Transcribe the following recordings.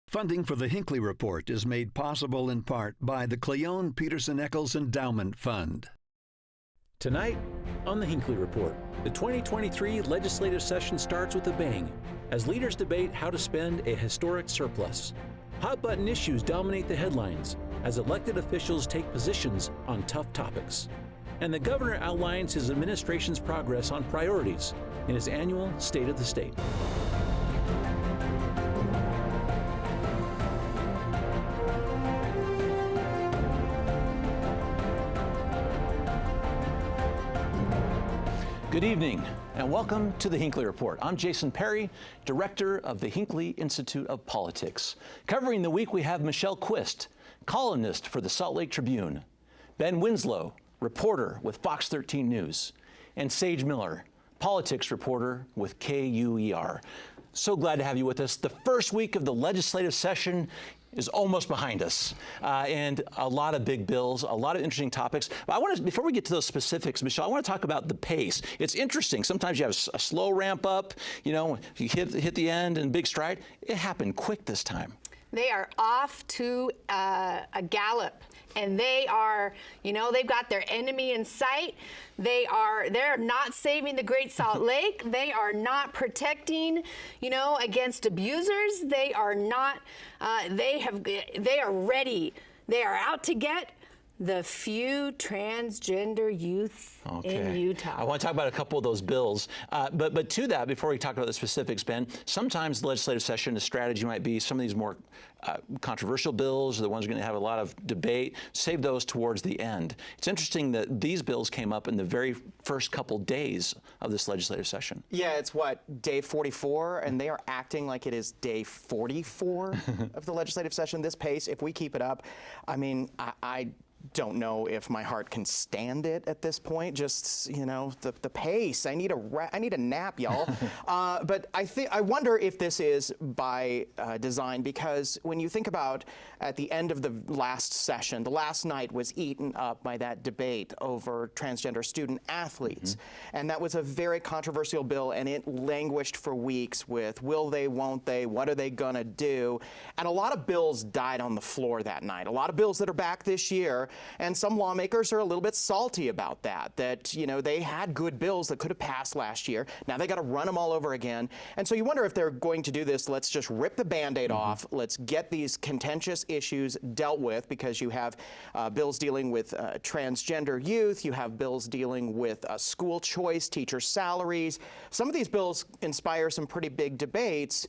Funding for the Hinckley Report is made possible in part by the Cleone Peterson Eccles Endowment Fund. Tonight on the Hinckley Report, the 2023 legislative session starts with a bang as leaders debate how to spend a historic surplus. Hot-button issues dominate the headlines as elected officials take positions on tough topics. And the governor outlines his administration's progress on priorities in his annual State of the State. Good evening and welcome to the Hinckley Report. I'm Jason Perry, director of the Hinckley Institute of Politics. Covering the week we have Michelle Quist, columnist for the Salt Lake Tribune, Ben Winslow, reporter with Fox 13 News, and Saige Miller, politics reporter with KUER. So glad to have you with us. The first week of the legislative session is almost behind us, and a lot of big bills, a lot of interesting topics. But I want to, before we get to those specifics, Michelle, I want to talk about the pace. It's interesting. Sometimes you have a slow ramp up, you know, you hit the end and big stride. It happened quick this time. They are off to a gallop, and they are, you know, they've got their enemy in sight. They're not saving the Great Salt Lake. They are not protecting, you know, against abusers. They are not. They are ready. They are out to get the few transgender youth in Utah. I want to talk about a couple of those bills. But to that, before we talk about the specifics, Ben, sometimes the legislative session, the strategy might be some of these more controversial bills, or the ones going to have a lot of debate, save those towards the end. It's interesting that these bills came up in the very first couple days of this legislative session. Yeah, it's what, day 44, and they are acting like it is day 44 of the legislative session. This pace, if we keep it up, I mean, I don't know if my heart can stand it at this point. Just, you know, the pace. I need a nap, y'all. But I wonder if this is by design, because when you think about at the end of the last session, the last night was eaten up by that debate over transgender student athletes. And that was a very controversial bill, and it languished for weeks with will they, won't they, what are they gonna do? And a lot of bills died on the floor that night. A lot of bills that are back this year. And some lawmakers are a little bit salty about that, you know, they had good bills that could have passed last year. Now they got to run them all over again. And so you wonder if they're going to do this. Let's just rip the Band-Aid off. Let's get these contentious issues dealt with, because you have bills dealing with transgender youth. You have bills dealing with school choice, teacher salaries. Some of these bills inspire some pretty big debates.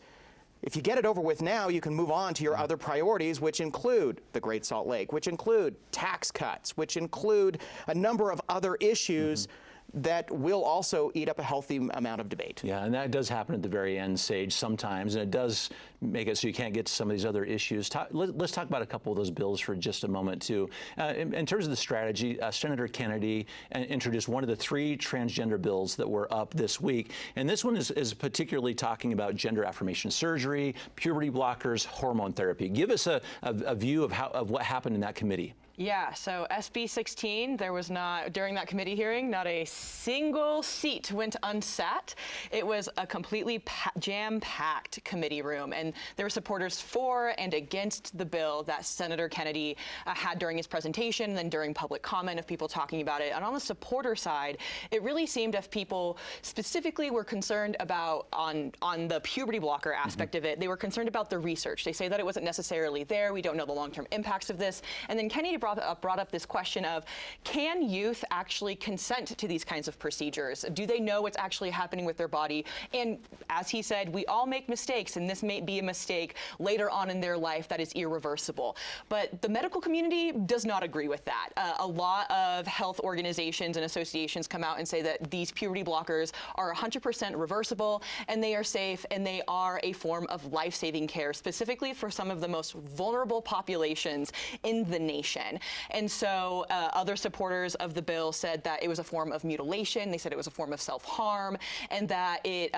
If you get it over with now, you can move on to your other priorities, which include the Great Salt Lake, which include tax cuts, which include a number of other issues that will also eat up a healthy amount of debate. Yeah, and that does happen at the very end, Saige, sometimes, and it does make it so you can't get to some of these other issues. Let's talk about a couple of those bills for just a moment, too. In terms of the strategy, Senator Kennedy introduced one of the 3 transgender bills that were up this week, and this one is particularly talking about gender affirmation surgery, puberty blockers, hormone therapy. Give us a view of what happened in that committee. Yeah, so SB 16, there was not, during that committee hearing, not a single seat went unsat. It was a completely jam-packed committee room, and there were supporters for and against the bill that Senator Kennedy had during his presentation, and then during public comment of people talking about it. And on the supporter side, it really seemed if people specifically were concerned about, on the puberty blocker aspect of it, they were concerned about the research. They say that it wasn't necessarily there. We don't know the long-term impacts of this. And then Kennedy brought up this question of, can youth actually consent to these kinds of procedures? Do they know what's actually happening with their body? And as he said, we all make mistakes, and this may be a mistake later on in their life that is irreversible. But the medical community does not agree with that. A lot of health organizations and associations come out and say that these puberty blockers are 100% reversible, and they are safe, and they are a form of life-saving care, specifically for some of the most vulnerable populations in the nation. action. And so other supporters of the bill said that it was a form of mutilation. They said it was a form of self-harm, and that it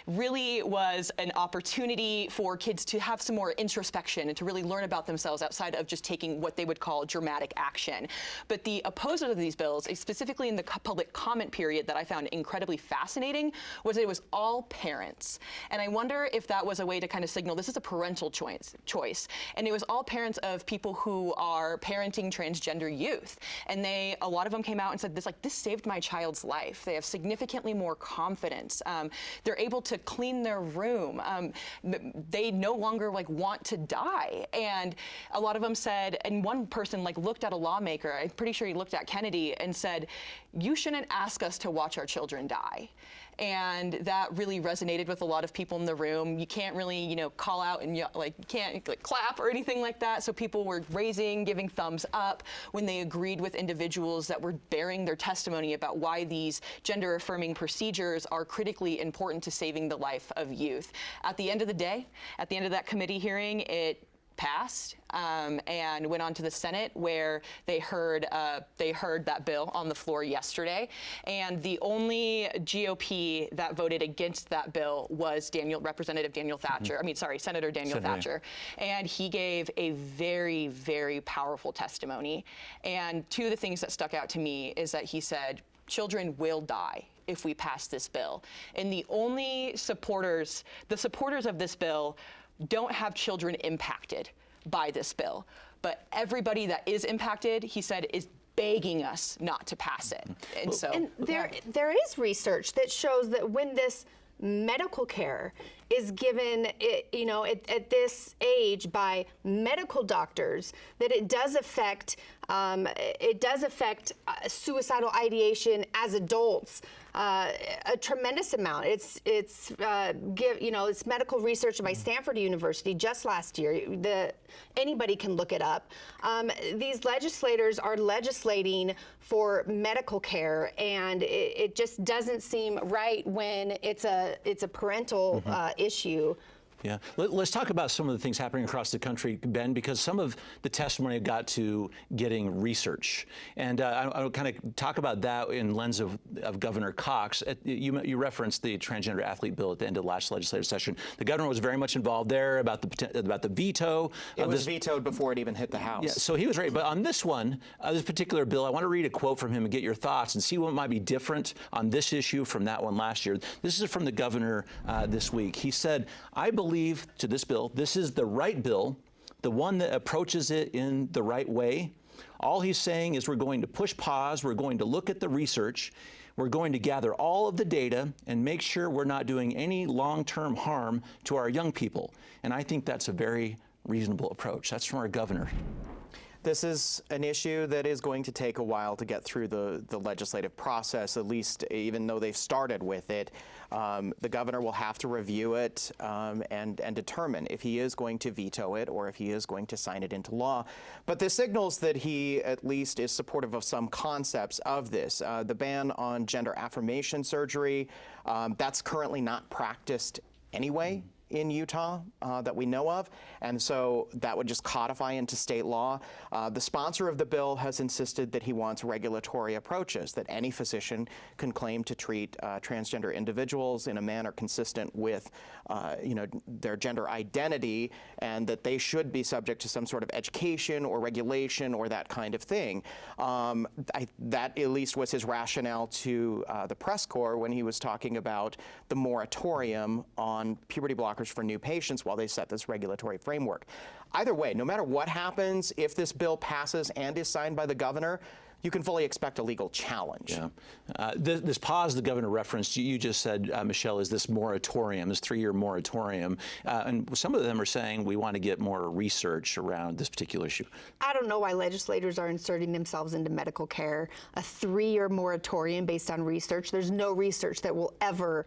really was an opportunity for kids to have some more introspection and to really learn about themselves outside of just taking what they would call dramatic action. But the opposers of these bills, specifically in the public comment period that I found incredibly fascinating, was that it was all parents. And I wonder if that was a way to kind of signal this is a parental choice. And it was all parents of people who are parenting transgender youth. And a lot of them came out and said this saved my child's life. They have significantly more confidence. They're able to clean their room. They no longer want to die. And a lot of them said, and one person looked at a lawmaker, I'm pretty sure he looked at Kennedy and said, you shouldn't ask us to watch our children die. And that really resonated with a lot of people in the room. You can't really, call out and you can't clap or anything like that. So people were giving thumbs up when they agreed with individuals that were bearing their testimony about why these gender-affirming procedures are critically important to saving the life of youth. At the end of the day, at the end of that committee hearing, it passed and went on to the Senate, where they heard that bill on the floor yesterday. And the only GOP that voted against that bill was Representative Daniel Thatcher. Senator Daniel Thatcher. And he gave a very, very powerful testimony. And two of the things that stuck out to me is that he said, children will die if we pass this bill. And the supporters of this bill don't have children impacted by this bill. But everybody that is impacted, he said, is begging us not to pass it. And there is research that shows that when this medical care is given, at this age by medical doctors, that it does affect suicidal ideation as adults a tremendous amount. It's medical research by Stanford University just last year. Anybody can look it up. These legislators are legislating for medical care, and it just doesn't seem right when it's a parental issue. Yeah, let's talk about some of the things happening across the country, Ben, because some of the testimony got to getting research. And I'll kind of talk about that in lens of Governor Cox. You referenced the transgender athlete bill at the end of the last legislative session. The governor was very much involved there about the veto. It was vetoed before it even hit the House. Yeah, so he was ready. But on this one, this particular bill, I want to read a quote from him and get your thoughts and see what might be different on this issue from that one last year. This is from the governor this week. He said, I believe to this bill, this is the right bill, the one that approaches it in the right way. All he's saying is we're going to push pause, we're going to look at the research, we're going to gather all of the data and make sure we're not doing any long-term harm to our young people. And I think that's a very reasonable approach. That's from our governor. This is an issue that is going to take a while to get through the legislative process, at least even though they've started with it. The governor will have to review it and determine if he is going to veto it or if he is going to sign it into law. But this signals that he at least is supportive of some concepts of this. The ban on gender affirmation surgery, that's currently not practiced anyway in Utah that we know of, and so that would just codify into state law. The sponsor of the bill has insisted that he wants regulatory approaches, that any physician can claim to treat transgender individuals in a manner consistent with their gender identity, and that they should be subject to some sort of education or regulation or that kind of thing. That at least was his rationale to the press corps when he was talking about the moratorium on puberty blockers for new patients while they set this regulatory framework. Either way, no matter what happens, if this bill passes and is signed by the governor, you can fully expect a legal challenge. Yeah. This pause the governor referenced, you just said, Michelle, is this moratorium, this 3-year moratorium. And some of them are saying we want to get more research around this particular issue. I don't know why legislators are inserting themselves into medical care. A 3-year moratorium based on research. There's no research that will ever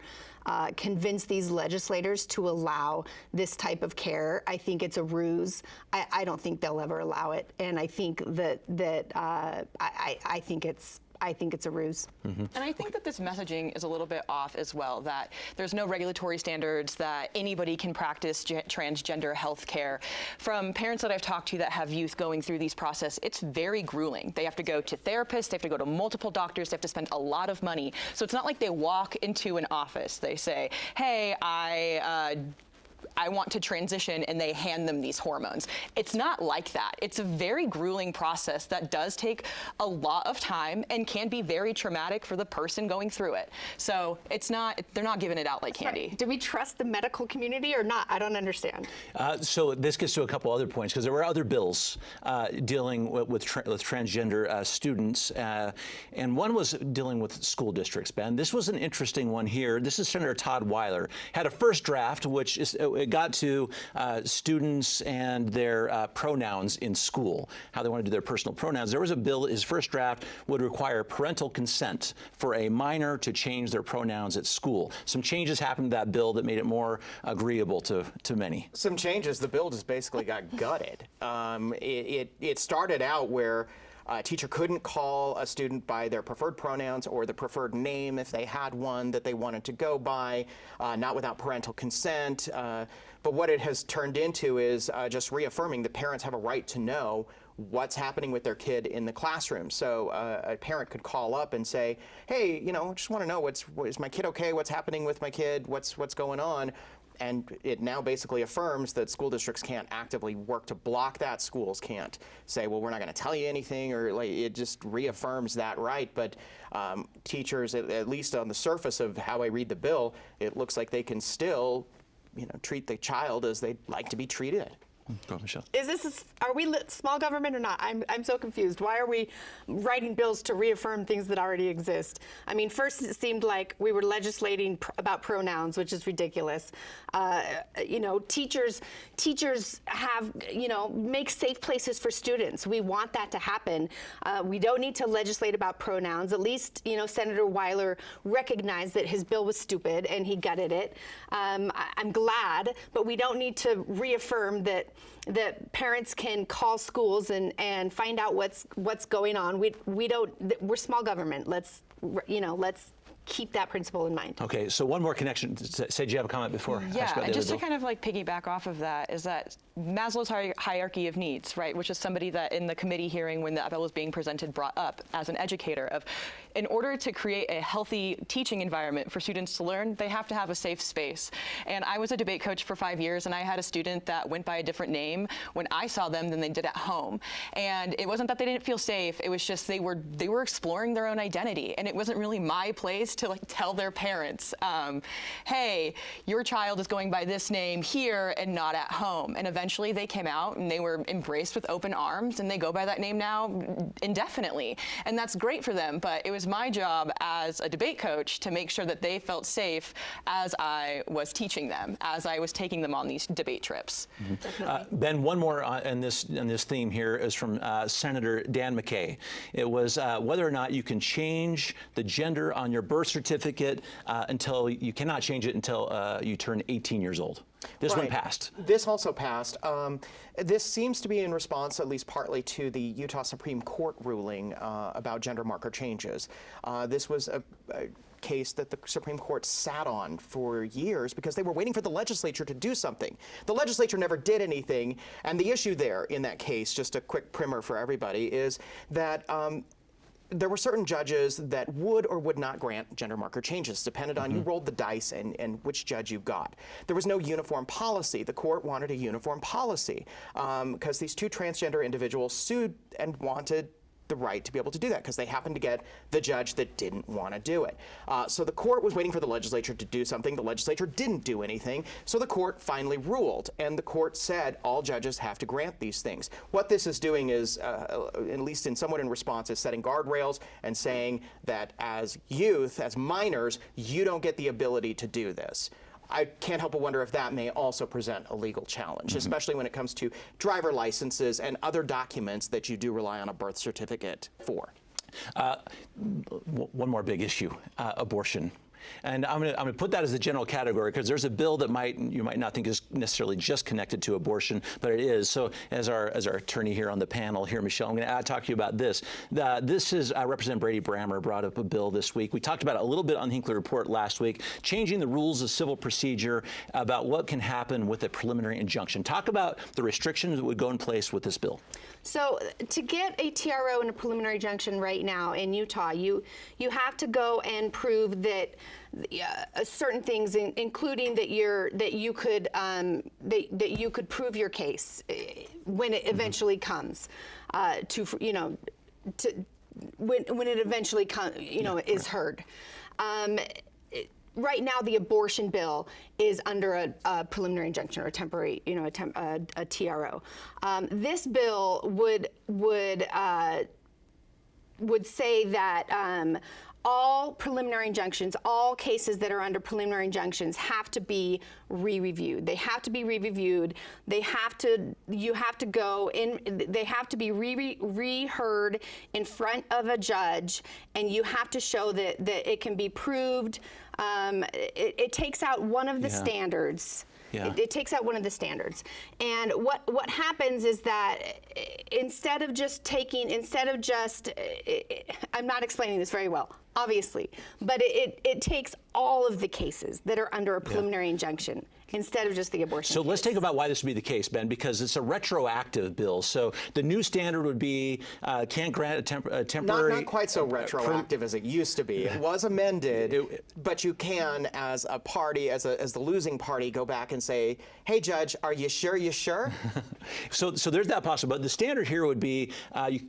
convince these legislators to allow this type of care. I think it's a ruse. I don't think they'll ever allow it, and I think that I think it's I think it's a ruse. And I think that this messaging is a little bit off as well, that there's no regulatory standards, that anybody can practice transgender health care. From parents that I've talked to that have youth going through these process, it's very grueling. They have to go to therapists, they have to go to multiple doctors, they have to spend a lot of money. So it's not like they walk into an office, they say, hey, I want to transition, and they hand them these hormones. It's not like that. It's a very grueling process that does take a lot of time and can be very traumatic for the person going through it. So it's not, they're not giving it out like candy. Do we trust the medical community or not? I don't understand. So this gets to a couple other points, because there were other bills dealing with transgender students, and one was dealing with school districts, Ben. This was an interesting one here. This is Senator Todd Weiler. Had a first draft, which is, it got to students and their pronouns in school, how they want to do their personal pronouns. There was a bill, his first draft would require parental consent for a minor to change their pronouns at school. Some changes happened to that bill that made it more agreeable to many. Some changes. The bill just basically got gutted. It started out where a teacher couldn't call a student by their preferred pronouns or the preferred name if they had one that they wanted to go by, not without parental consent. But what it has turned into is just reaffirming that parents have a right to know what's happening with their kid in the classroom. So a parent could call up and say, hey, just want to know, is my kid okay? What's happening with my kid? What's going on? And it now basically affirms that school districts can't actively work to block that. Schools can't say, well, we're not going to tell you anything, or like, it just reaffirms that right. But teachers, at least on the surface of how I read the bill, it looks like they can still, treat the child as they'd like to be treated. Go ahead, Michelle. Are we small government or not? I'm so confused. Why are we writing bills to reaffirm things that already exist? I mean, first it seemed like we were legislating about pronouns, which is ridiculous. Teachers have, make safe places for students. We want that to happen. We don't need to legislate about pronouns. At least, Senator Weiler recognized that his bill was stupid and he gutted it. I'm glad, but we don't need to reaffirm that parents can call schools and find out what's going on. We're small government. Let's keep that principle in mind. Okay, so one more connection. Saige, you have a comment before? Yeah, and just to kind of piggyback off of that is that Maslow's hierarchy of needs, right, which is somebody that in the committee hearing when the bill was being presented brought up as an educator of, in order to create a healthy teaching environment for students to learn, they have to have a safe space. And I was a debate coach for 5 years, and I had a student that went by a different name when I saw them than they did at home. And it wasn't that they didn't feel safe, it was just they were exploring their own identity, and it wasn't really my place to tell their parents, hey, your child is going by this name here and not at home. And eventually they came out and they were embraced with open arms, and they go by that name now indefinitely. And that's great for them, but it was my job as a debate coach to make sure that they felt safe as I was teaching them, as I was taking them on these debate trips. Mm-hmm. Ben, one more in this theme here is from Senator Dan McKay. It was whether or not you can change the gender on your birth certificate until you cannot change it until you turn 18 years old. This one passed. This also passed. This seems to be in response, at least partly, to the Utah Supreme Court ruling about gender marker changes. This was a case that the Supreme Court sat on for years because they were waiting for the legislature to do something. The legislature never did anything, and the issue there in that case, just a quick primer for everybody, is that there were certain judges that would or would not grant gender marker changes, depended on you rolled the dice and which judge you got. There was no uniform policy. The court wanted a uniform policy because these two transgender individuals sued and wanted the right to be able to do that because they happened to get the judge that didn't want to do it. So the court was waiting for the legislature to do something. The legislature didn't do anything. So the court finally ruled, and the court said all judges have to grant these things. What this is doing is, at least somewhat in response, is setting guardrails and saying that as youth, as minors, you don't get the ability to do this. I can't help but wonder if that may also present a legal challenge, especially when it comes to driver licenses and other documents that you do rely on a birth certificate for. One more big issue, abortion. And I'm going to put that as the general category because there's a bill that you might not think is necessarily just connected to abortion, but it is. So as our attorney here on the panel here, Michelle, I'm going to talk to you about this. This is Representative Brady Brammer brought up a bill this week. We talked about it a little bit on the Hinckley Report last week, changing the rules of civil procedure about what can happen with a preliminary injunction. Talk about the restrictions that would go in place with this bill. So to get a TRO and a preliminary injunction right now in Utah, you have to go and prove that certain things, including that you could prove your case when it eventually comes when it eventually is heard. Right now, the abortion bill is under a preliminary injunction or a temporary, a TRO. This bill would say that all preliminary injunctions, all cases that are under preliminary injunctions have to be re-reviewed. They have to be re-reviewed. You have to go in, they have to be re-heard in front of a judge, and you have to show that it can be proved. It takes out one of the standards. Yeah. It takes out one of the standards. And what happens is that instead of just, I'm not explaining this very well, obviously, but it takes all of the cases that are under a preliminary injunction instead of just the abortion So case. let's think about why this would be the case, Ben, because it's a retroactive bill. So the new standard would be can't grant a temporary... Not quite so retroactive as it used to be. It was amended, but you can, as a party, as the losing party, go back and say, hey, Judge, are you sure you sure? So there's that possibility. But the standard here would be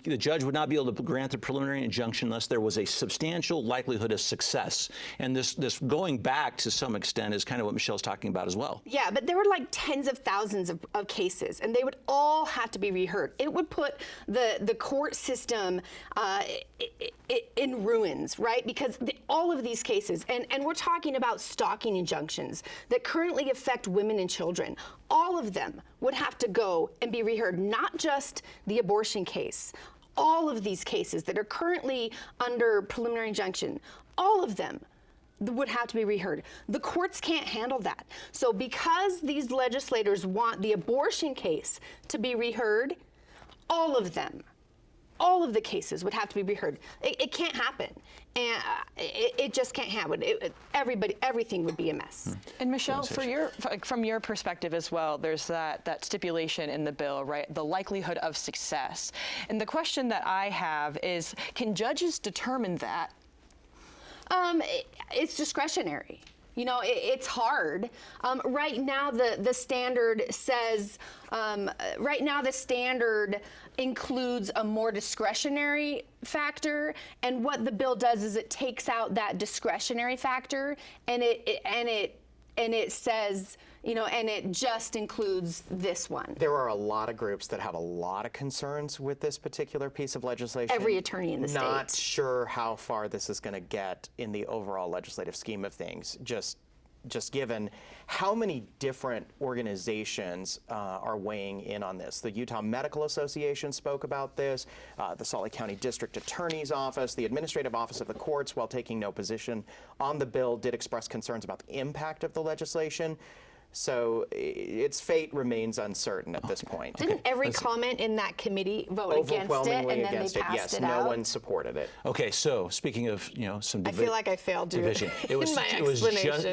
the judge would not be able to grant the preliminary injunction unless there was a substantial likelihood of success. And this going back to some extent is kind of what Michelle's talking about as well. Yeah, but there were like tens of thousands of cases, and they would all have to be reheard. It would put the court system in ruins, right? Because all of these cases, and we're talking about stalking injunctions that currently affect women and children, all of them would have to go and be reheard, not just the abortion case. All of these cases that are currently under preliminary injunction, all of them would have to be reheard. The courts can't handle that. So because these legislators want the abortion case to be reheard, all of the cases would have to be reheard. It can't happen. And it just can't happen. Everything would be a mess. And Michelle, from your perspective as well, there's that stipulation in the bill, right? The likelihood of success. And the question that I have is, can judges determine that? It's discretionary. It's hard. Right now, the standard says, right now the standard includes a more discretionary factor, and what the bill does is it takes out that discretionary factor, and it says, and it just includes this one. There are a lot of groups that have a lot of concerns with this particular piece of legislation. Every attorney in the state. Not sure how far this is going to get in the overall legislative scheme of things, just given how many different organizations are weighing in on this. The Utah Medical Association spoke about this, the Salt Lake County District Attorney's Office, the Administrative Office of the Courts, while taking no position on the bill, did express concerns about the impact of the legislation. So its fate remains uncertain at this point. Didn't every comment in that committee vote against it, and then they passed yes, it out? No one supported it. Okay, so speaking of some I feel like I failed to division, it was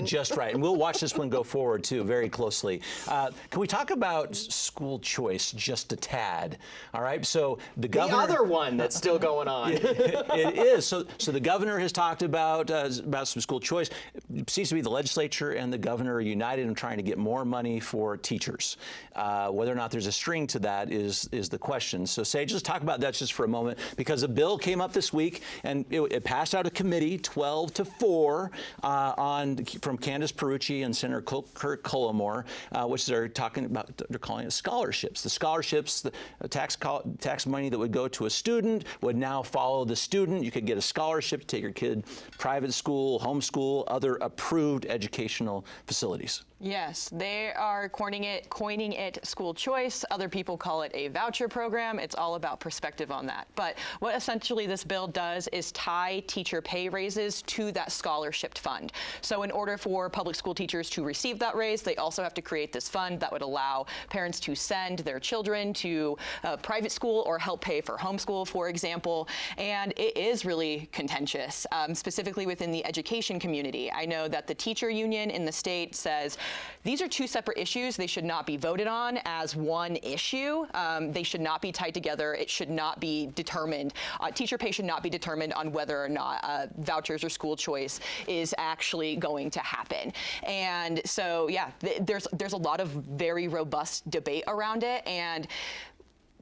just right, and we'll watch this one go forward too very closely. Can we talk about school choice just a tad? All right, so the governor. The other one that's still going on. It is. So the governor has talked about some school choice. It seems to be the legislature and the governor are united in trying to get more money for teachers. Whether or not there's a string to that is the question. So Saige, let's talk about that just for a moment, because a bill came up this week and it passed out of committee 12-4 from Candace Perucci and Senator Kirk Cullimore, which they're calling it scholarships. The scholarships, the tax money that would go to a student would now follow the student. You could get a scholarship to take your kid private school, homeschool, other approved educational facilities. Yes. this. They are coining it school choice. Other people call it a voucher program. It's all about perspective on that. But what essentially this bill does is tie teacher pay raises to that scholarship fund. So in order for public school teachers to receive that raise, they also have to create this fund that would allow parents to send their children to private school or help pay for homeschool, for example. And it is really contentious, specifically within the education community. I know that the teacher union in the state says these are two separate issues. They should not be voted on as one issue. They should not be tied together. It should not be determined. Teacher pay should not be determined on whether or not vouchers or school choice is actually going to happen. And so, yeah, there's a lot of very robust debate around it. And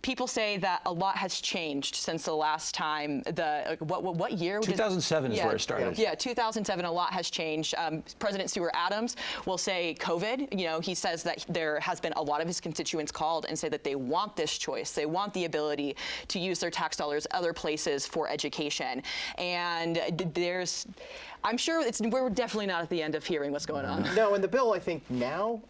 people say that a lot has changed since the last time. What year? 2007 is where it started. Yeah, 2007. A lot has changed. President Stewart Adams will say COVID. You know, he says that there has been a lot of his constituents called and say that they want this choice. They want the ability to use their tax dollars other places for education. And I'm sure we're definitely not at the end of hearing what's going on. No, and the bill, I think now,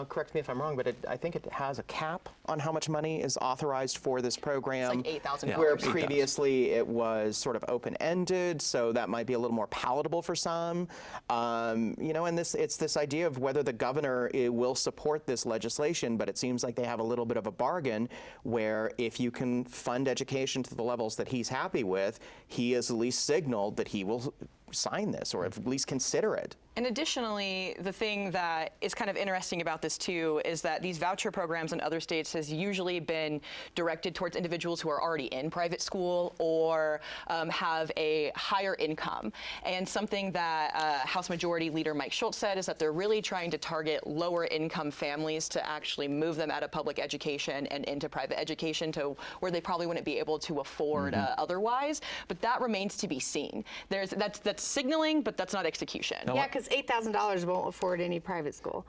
correct me if I'm wrong, but I think it has a cap on how much money is authorized for this program. It's like $8,000. Where previously it was sort of open-ended, so that might be a little more palatable for some. You know, and it's this idea of whether the governor will support this legislation, but it seems like they have a little bit of a bargain where if you can fund education to the levels that he's happy with, he has at least signaled that he will sign this or at least consider it. And additionally, the thing that is kind of interesting about this too is that these voucher programs in other states has usually been directed towards individuals who are already in private school or have a higher income. And something that House Majority Leader Mike Schultz said is that they're really trying to target lower income families to actually move them out of public education and into private education to where they probably wouldn't be able to afford otherwise. But that remains to be seen. That's signaling, but that's not execution. Yeah, because $8,000 won't afford any private school.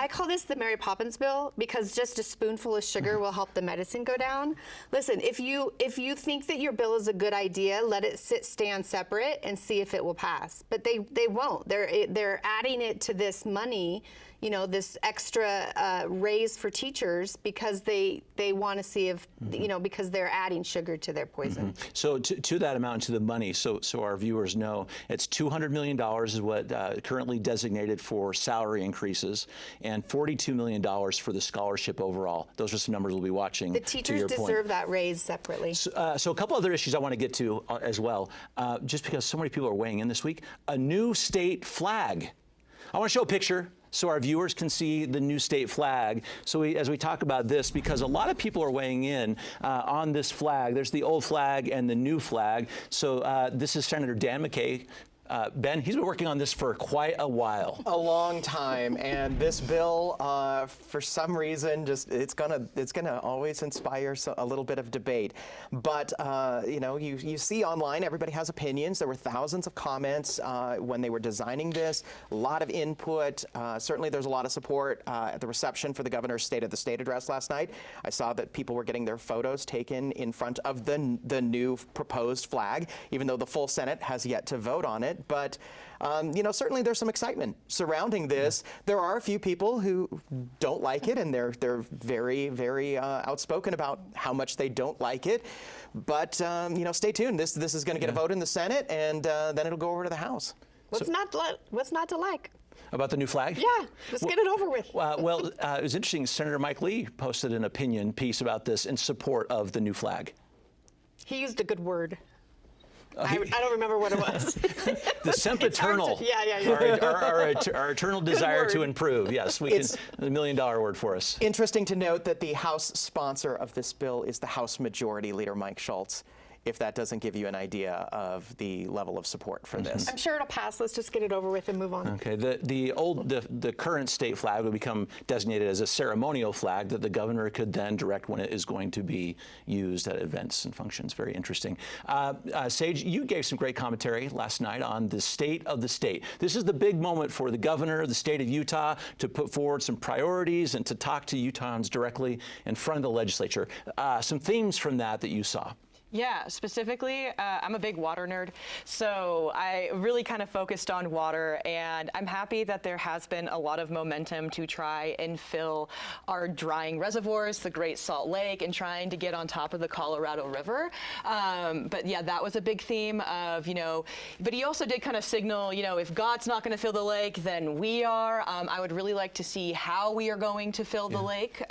I call this the Mary Poppins bill because just a spoonful of sugar will help the medicine go down. Listen, if you think that your bill is a good idea, let it stand separate and see if it will pass. But they won't. They're adding it to this money, you know, this extra raise for teachers because they want to see if, you know, because they're adding sugar to their poison. So to that amount, to the money, so our viewers know, it's $200 million is what currently designated for salary increases and $42 million for the scholarship overall. Those are some numbers we'll be watching. The teachers deserve that raise separately. So a couple other issues I want to get to as well, just because so many people are weighing in this week. A new state flag. I want to show a picture so our viewers can see the new state flag. So as we talk about this, because a lot of people are weighing in on this flag. There's the old flag and the new flag. So this is Senator Dan McKay. Ben, he's been working on this for quite a while. A long time, and this bill, for some reason, just it's gonna always inspire a little bit of debate. But you know, you see online, everybody has opinions. There were thousands of comments when they were designing this. A lot of input. Certainly, there's a lot of support at the reception for the governor's State of the State address last night. I saw that people were getting their photos taken in front of the new proposed flag, even though the full Senate has yet to vote on it. But you know, certainly there's some excitement surrounding this. There are a few people who don't like it, and they're very, very outspoken about how much they don't like it. But you know, stay tuned. This is going to get a vote in the Senate, and then it'll go over to the House. What's not to like? About the new flag? Yeah, let's get it over with. Well, it was interesting. Senator Mike Lee posted an opinion piece about this in support of the new flag. He used a good word. I don't remember what it was. The sempiternal. Our eternal desire to improve. Yes, it's a $1 million word for us. Interesting to note that the House sponsor of this bill is the House Majority Leader Mike Schultz, if that doesn't give you an idea of the level of support for this. I'm sure it'll pass. Let's just get it over with and move on. Okay. The current state flag would become designated as a ceremonial flag that the governor could then direct when it is going to be used at events and functions. Very interesting. Saige, you gave some great commentary last night on the state of the state. This is the big moment for the governor of the state of Utah to put forward some priorities and to talk to Utahns directly in front of the legislature. Some themes from that you saw. Yeah, specifically, I'm a big water nerd, so I really kind of focused on water, and I'm happy that there has been a lot of momentum to try and fill our drying reservoirs, the Great Salt Lake, and trying to get on top of the Colorado River. But yeah, that was a big theme of, but he also did kind of signal, if God's not going to fill the lake, then we are. I would really like to see how we are going to fill the lake,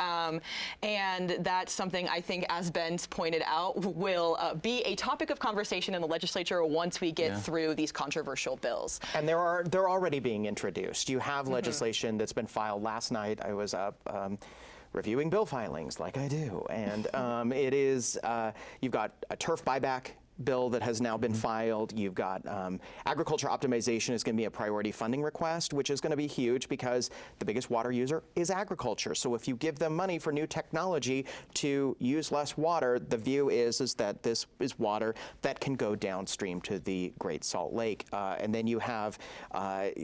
and that's something I think, as Ben's pointed out, will be a topic of conversation in the legislature once we get through these controversial bills. And they're already being introduced. You have legislation that's been filed. Last night I was up reviewing bill filings like I do, and it is you've got a turf buyback bill that has now been filed. You've got agriculture optimization is going to be a priority funding request, which is going to be huge because the biggest water user is agriculture. So if you give them money for new technology to use less water, the view is that this is water that can go downstream to the Great Salt Lake. And then you have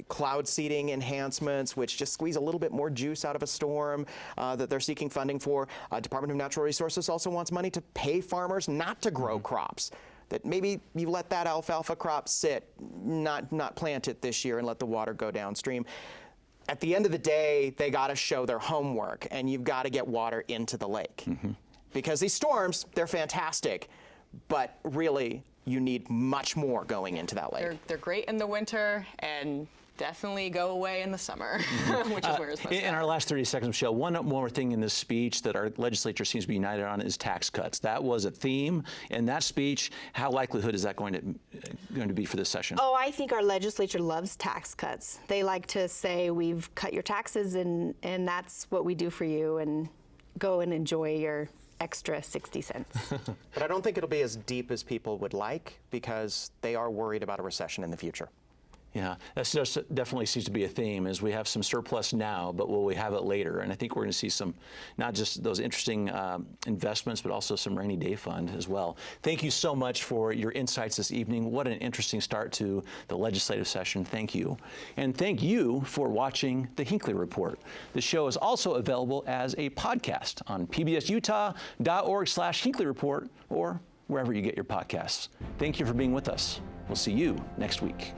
cloud seeding enhancements, which just squeeze a little bit more juice out of a storm that they're seeking funding for. Department of Natural Resources also wants money to pay farmers not to grow crops. That maybe you let that alfalfa crop sit, not plant it this year and let the water go downstream. At the end of the day, they got to show their homework, and you've got to get water into the lake. Because these storms, they're fantastic, but really you need much more going into that lake. They're great in the winter and definitely go away in the summer, which is where it's most in our last 30 seconds, Michelle, one more thing in this speech that our legislature seems to be united on is tax cuts. That was a theme in that speech. How likelihood is that going to be for this session? Oh, I think our legislature loves tax cuts. They like to say, we've cut your taxes and that's what we do for you, and go and enjoy your extra 60 cents. But I don't think it'll be as deep as people would like, because they are worried about a recession in the future. Yeah, that definitely seems to be a theme, is we have some surplus now, but will we have it later? And I think we're going to see some, not just those interesting investments, but also some rainy day fund as well. Thank you so much for your insights this evening. What an interesting start to the legislative session. Thank you. And thank you for watching the Hinckley Report. The show is also available as a podcast on pbsutah.org/Hinckley Report, or wherever you get your podcasts. Thank you for being with us. We'll see you next week.